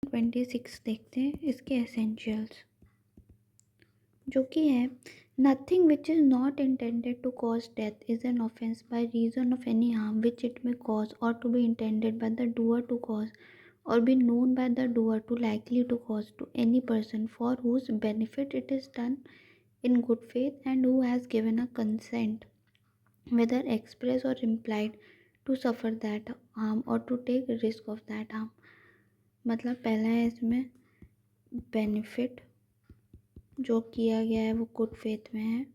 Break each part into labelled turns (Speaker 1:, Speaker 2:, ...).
Speaker 1: 26 देखते हैं इसके एसेंशियल्स, जो कि है nothing which is not intended to cause death is an offence by reason of any harm which it may cause और to be intended by the doer to cause or be known by the doer to likely to cause to any person for whose benefit it is done in good faith and who has given a consent, whether express or implied, to suffer that harm or to take risk of that harm. मतलब पहला है इसमें benefit जो किया गया है वो good faith में है।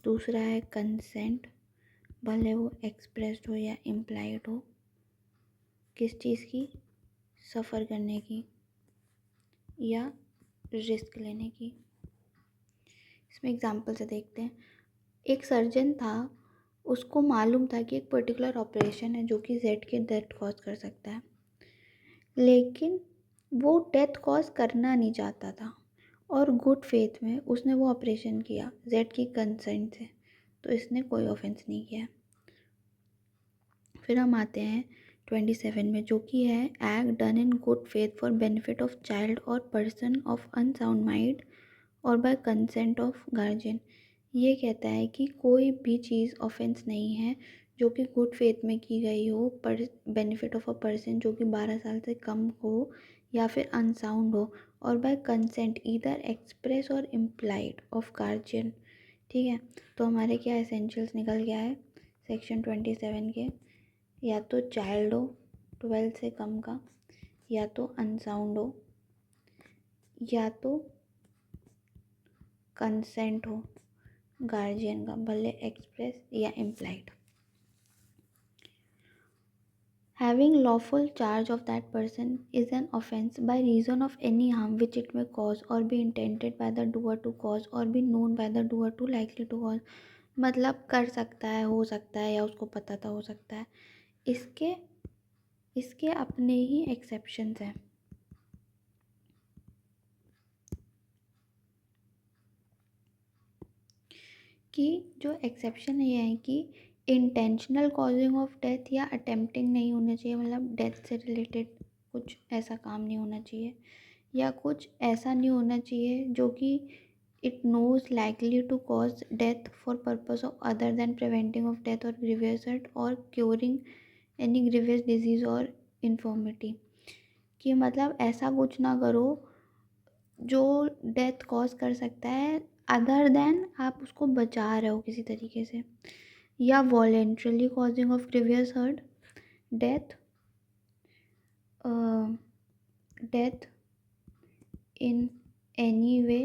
Speaker 1: दूसरा है कंसेंट, भले वो एक्सप्रेस्ड हो या इम्प्लाइड हो, किस चीज़ की, सफ़र करने की या रिस्क लेने की। इसमें एग्जांपल से देखते हैं। एक सर्जन था, उसको मालूम था कि एक पर्टिकुलर ऑपरेशन है जो कि जेड की डेथ कॉज कर सकता है, लेकिन वो डेथ कॉज करना नहीं चाहता था और गुड फेथ में उसने वो ऑपरेशन किया जेड की कंसेंट से, तो इसने कोई ऑफेंस नहीं किया। फिर हम आते हैं 27 में, जो कि है act done in good faith for benefit of child और पर्सन ऑफ अनसाउंड माइंड और बाय कंसेंट ऑफ गार्जियन। ये कहता है कि कोई भी चीज़ ऑफेंस नहीं है जो कि गुड फेथ में की गई हो पर बेनिफिट ऑफ अ पर्सन जो कि 12 साल से कम हो या फिर अनसाउंड हो, और बाय कंसेंट ईदर एक्सप्रेस और इम्प्लाइड ऑफ गार्जियन। ठीक है, तो हमारे क्या एसेंशियल्स निकल गया है सेक्शन 27 के, या तो चाइल्ड हो 12 से कम का, या तो अनसाउंड हो, या तो कंसेंट हो गार्जियन का, भले एक्सप्रेस या implied. Having lawful charge of that person is an offence by reason of any harm which it may cause or be intended by the doer to cause or be known by the doer to likely to cause। मतलब कर सकता है, हो सकता है, या उसको पता था हो सकता है। इसके इसके अपने ही एक्सेप्शंस हैं। कि जो एक्सेप्शन ये है कि इंटेंशनल कॉजिंग ऑफ डेथ या अटेम्प्टिंग नहीं होना चाहिए, मतलब डेथ से रिलेटेड कुछ ऐसा काम नहीं होना चाहिए, या कुछ ऐसा नहीं होना चाहिए जो कि it knows likely to cause death for purpose of other than preventing of death और ग्रीवियस हर्ट और क्योरिंग एनी ग्रीवियस डिजीज़ और इन्फॉर्मिटी। कि मतलब ऐसा कुछ ना करो जो डेथ कॉज कर सकता है अदर देन आप उसको बचा रहे हो किसी तरीके से, या voluntarily causing of grievous hurt, death death in any way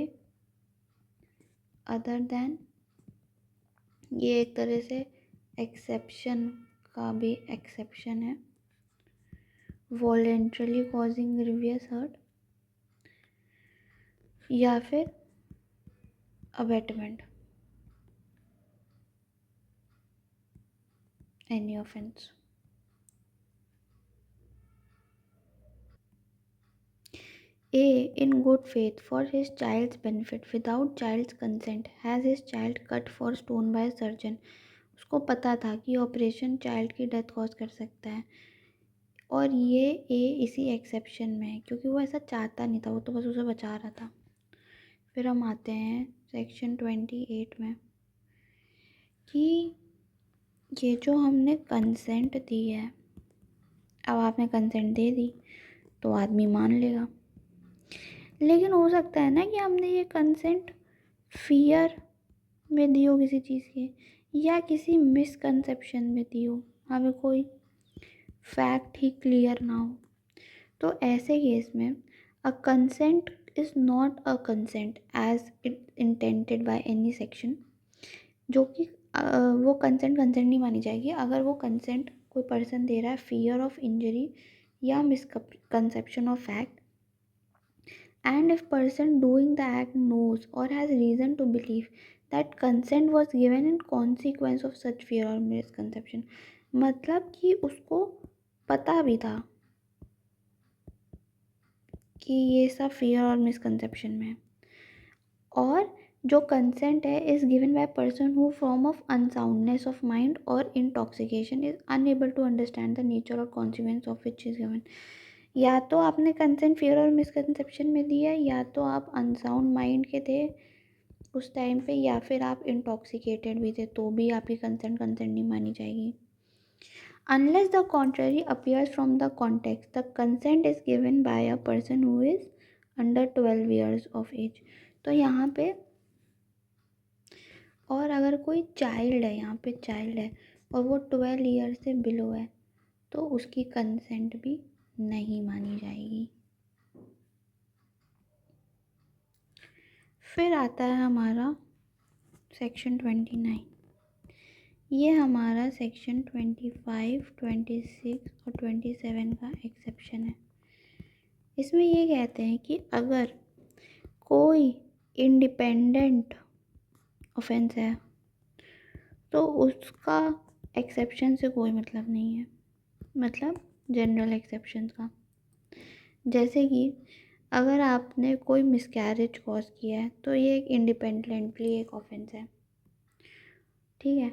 Speaker 1: other than. ये एक तरह से एक्सेप्शन का भी एक्सेप्शन है, वॉलेंट्रली कॉजिंग ग्रीवियस हर्ट या फिर abetment, any offence. A, in good faith for his child's benefit without child's consent, has his child cut for stone by a surgeon। उसको पता था कि ऑपरेशन चाइल्ड की डेथ कॉज कर सकता है, और ये ए इसी एक्सेप्शन में है क्योंकि वो ऐसा चाहता नहीं था, वो तो बस उसे बचा रहा था। फिर हम आते हैं सेक्शन 28 में कि ये जो हमने कंसेंट दी है, अब आपने कंसेंट दे दी तो आदमी मान लेगा, लेकिन हो सकता है ना कि हमने ये कंसेंट फियर में दी हो किसी चीज़ के, या किसी मिसकंसेप्शन में दी हो, हमें कोई फैक्ट ही क्लियर ना हो। तो ऐसे केस में a consent is not a consent as it intended by any section, जो कि वो कंसेंट नहीं मानी जाएगी अगर वो कंसेंट कोई पर्सन दे रहा है फियर ऑफ इंजरी या misconception of fact, and if person doing the act knows or has reason to believe that consent was given in consequence of such fear or misconception। मतलब कि उसको पता भी था कि ये सब फियर और मिसकंसेप्शन में है, और जो कंसेंट है is given by person who from of unsoundness of mind और intoxication is unable to understand the nature और consequence of which is given. या तो आपने कंसेंट फियर और मिसकंसेप्शन में दिया, या तो आप अनसाउंड माइंड के थे उस टाइम पे, या फिर आप इंटॉक्सिकेटेड भी थे, तो भी आपकी कंसेंट नहीं मानी जाएगी. Unless the contrary appears from the context, the consent is given by a person who is under 12 years of age. तो यहाँ पे, और अगर कोई चाइल्ड है, यहाँ पे चाइल्ड है और वो 12 ईयर से बिलो है, तो उसकी कंसेंट भी नहीं मानी जाएगी. फिर आता है हमारा सेक्शन 29. ये हमारा सेक्शन 25, 26 और 27 का एक्सेप्शन है. इसमें ये कहते हैं कि अगर कोई इंडिपेंडेंट ऑफेंस है तो उसका एक्सेप्शन से कोई मतलब नहीं है, मतलब जनरल एक्सेप्शन का. जैसे कि अगर आपने कोई मिसकैरेज कॉज किया है तो ये एक इंडिपेंडेंटली एक ऑफेंस है. ठीक है,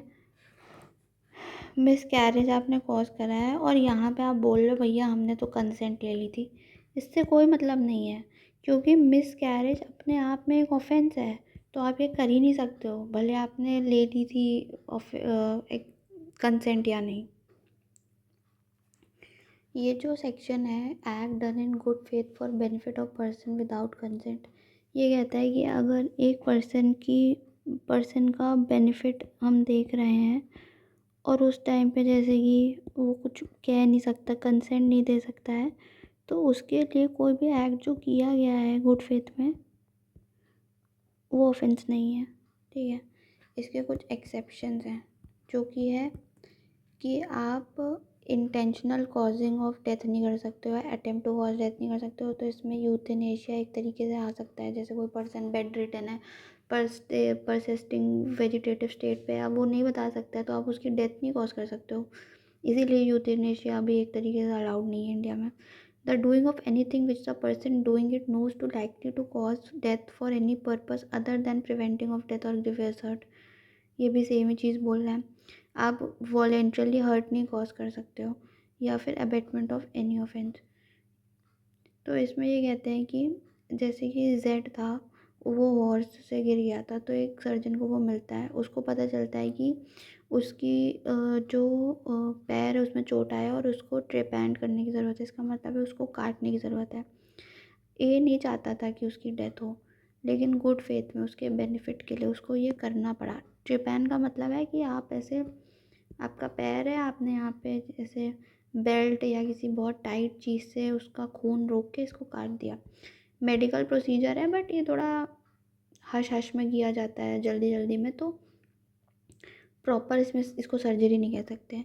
Speaker 1: मिसकैरेज आपने कॉज करा है और यहाँ पे आप बोल रहे हो भैया हमने तो कंसेंट ले ली थी, इससे कोई मतलब नहीं है, क्योंकि मिसकैरेज अपने आप में एक ऑफेंस है. तो आप ये कर ही नहीं सकते हो भले आपने ले ली थी एक कंसेंट या नहीं. ये जो सेक्शन है, act done in good faith for benefit of person without consent, ये कहता है कि अगर एक पर्सन का बेनिफिट हम देख रहे हैं और उस टाइम पे जैसे कि वो कुछ कह नहीं सकता, कंसेंट नहीं दे सकता है, तो उसके लिए कोई भी एक्ट जो किया गया है गुड फेथ में वो ऑफेंस नहीं है. ठीक है, इसके कुछ एक्सेप्शंस हैं, जो कि है कि आप इंटेंशनल कॉजिंग ऑफ डेथ नहीं कर सकते हो, अटेम्प्ट टू कॉज डेथ नहीं कर सकते हो. तो इसमें यूथेनेशिया एक तरीके से आ सकता है. जैसे कोई पर्सन बेड रिटन है, परसिस्टिंग वेजिटेटिव स्टेट पे, अब वो नहीं बता सकता है, तो आप उसकी डेथ नहीं कॉज कर सकते हो. इसीलिए यूथेनेशिया भी एक तरीके से अलाउड नहीं है इंडिया में. The doing of anything which the person doing it knows to likely to cause death for any purpose other than preventing of death और ग्रीवियस हर्ट. ये भी सेम ही चीज़ बोल रहा है. आप वॉलेंट्रली हर्ट नहीं कॉज कर सकते हो, या फिर अबेटमेंट ऑफ एनी ऑफेंस. तो इसमें ये कहते हैं कि जैसे कि जेड था, वो हॉर्स से गिर गया था, तो एक सर्जन को वो मिलता है, उसको पता चलता है कि उसकी जो पैर है उसमें चोट आया और उसको ट्रेपैंड करने की ज़रूरत है. इसका मतलब है उसको काटने की ज़रूरत है. ए नहीं चाहता था कि उसकी डेथ हो, लेकिन गुड फेथ में उसके बेनिफिट के लिए उसको ये करना पड़ा. ट्रेपैन का मतलब है कि आप ऐसे, आपका पैर है, आपने यहाँ पे ऐसे बेल्ट या किसी बहुत टाइट चीज़ से उसका खून रोक के इसको काट दिया. मेडिकल प्रोसीजर है, बट ये थोड़ा हश हश में किया जाता है, जल्दी जल्दी में, तो प्रॉपर इसमें इसको सर्जरी नहीं कह सकते.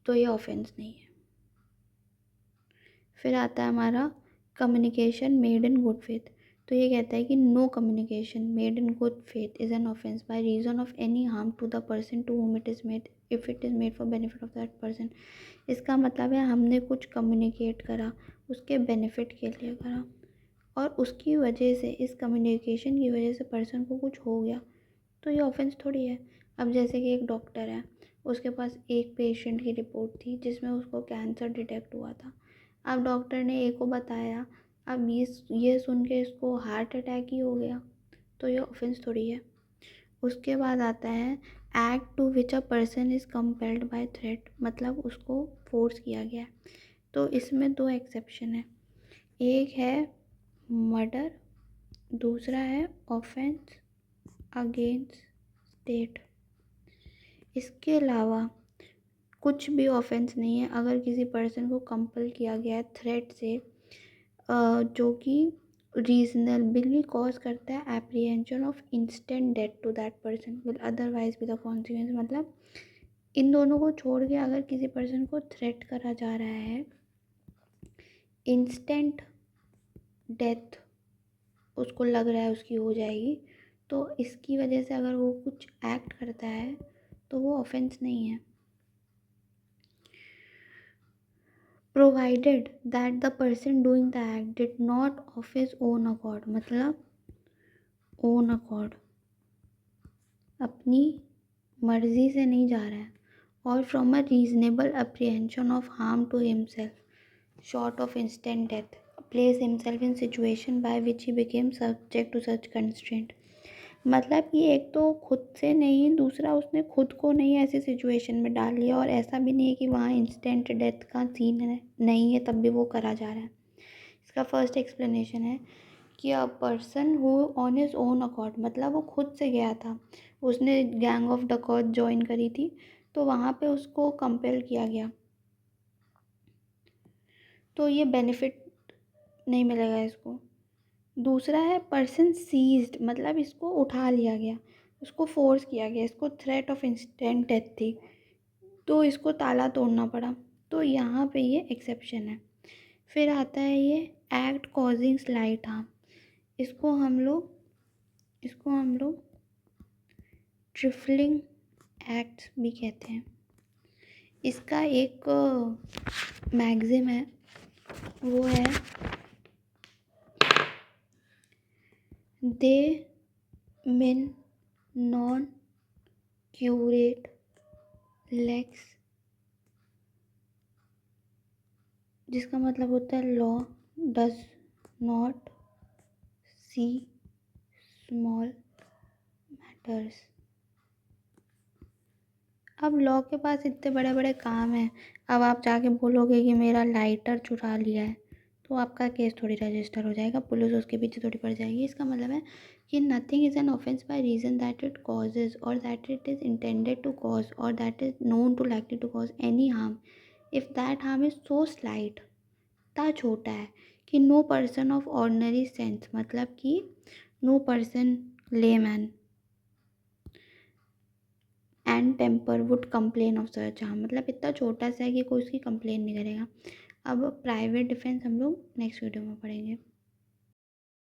Speaker 1: तो ये ऑफेंस नहीं है. फिर आता है हमारा communication made in good faith. तो ये कहता है कि no communication made in good faith is an offence by reason of any harm to the person to whom it is made if it is made for benefit of that person. इसका मतलब है हमने कुछ communicate करा, उसके benefit के लिए करा, और उसकी वजह से, इस कम्युनिकेशन की वजह से पर्सन को कुछ हो गया, तो ये ऑफेंस थोड़ी है. अब जैसे कि एक डॉक्टर है, उसके पास एक पेशेंट की रिपोर्ट थी जिसमें उसको कैंसर डिटेक्ट हुआ था. अब डॉक्टर ने ए को बताया, अब ये सुन के इसको हार्ट अटैक ही हो गया, तो ये ऑफेंस थोड़ी है. उसके बाद आता है act to which a person is compelled by threat, मतलब उसको फोर्स किया गया. तो इसमें दो एक्सेप्शन है. एक है मर्डर, दूसरा है ऑफेंस अगेंस्ट स्टेट. इसके अलावा कुछ भी ऑफेंस नहीं है अगर किसी पर्सन को कंपल किया गया है थ्रेट से, जो कि रीजनेबली कॉज करता है apprehension of instant death to that person will otherwise be the consequence. मतलब इन दोनों को छोड़ के अगर किसी पर्सन को थ्रेट करा जा रहा है, इंस्टेंट डेथ उसको लग रहा है उसकी हो जाएगी, तो इसकी वजह से अगर वो कुछ एक्ट करता है तो वो ऑफेंस नहीं है. Provided that the person doing the act did not of his own accord, मतलब ओन अकॉर्ड, अपनी मर्जी से नहीं जा रहा है, और from a reasonable apprehension of harm to himself, short of instant death, place himself in situation by which he became subject to such constraint. मतलब कि एक तो खुद से नहीं, दूसरा उसने खुद को नहीं ऐसी सिचुएशन में डाल लिया, और ऐसा भी नहीं है कि वहाँ इंस्टेंट डेथ का सीन है, नहीं है, तब भी वो करा जा रहा है। इसका फर्स्ट एक्सप्लेनेशन है कि a person who on his own accord, मतलब वो खुद से गया था, उसने गैंग ऑफ डकॉत ज्वाइन करी थी, तो वहाँ पे उसको कंपेल किया गया, तो ये बेनिफिट नहीं मिलेगा इसको। दूसरा है पर्सन सीज्ड, मतलब इसको उठा लिया गया, उसको फोर्स किया गया, इसको थ्रेट ऑफ इंस्टेंट डेथ थी, तो इसको ताला तोड़ना पड़ा, तो यहाँ पे ये एक्सेप्शन है। फिर आता है ये एक्ट कॉजिंग स्लाइट हार्म, इसको हम लोग ट्रिफलिंग एक्ट भी कहते हैं। इसका एक मैगज़िम है, वो है दे मिन नॉन क्यूरेट लेक्स, जिसका मतलब होता है law does not see small matters. अब लॉ के पास इतने बड़े बड़े काम हैं, अब आप जाके बोलोगे कि मेरा लाइटर चुरा लिया है, तो आपका केस थोड़ी रजिस्टर हो जाएगा, पुलिस उसके पीछे थोड़ी पड़ जाएगी। इसका मतलब है कि nothing is an offence by reason that it causes और that it is intended to cause और that is known to likely to cause any harm if that harm is so slight, इतना छोटा है कि no person of ordinary sense, मतलब कि no person layman and temper would complain of such harm, मतलब इतना छोटा सा है कि कोई उसकी कंप्लेन नहीं करेगा। अब प्राइवेट डिफेंस हम लोग नेक्स्ट वीडियो में पढ़ेंगे।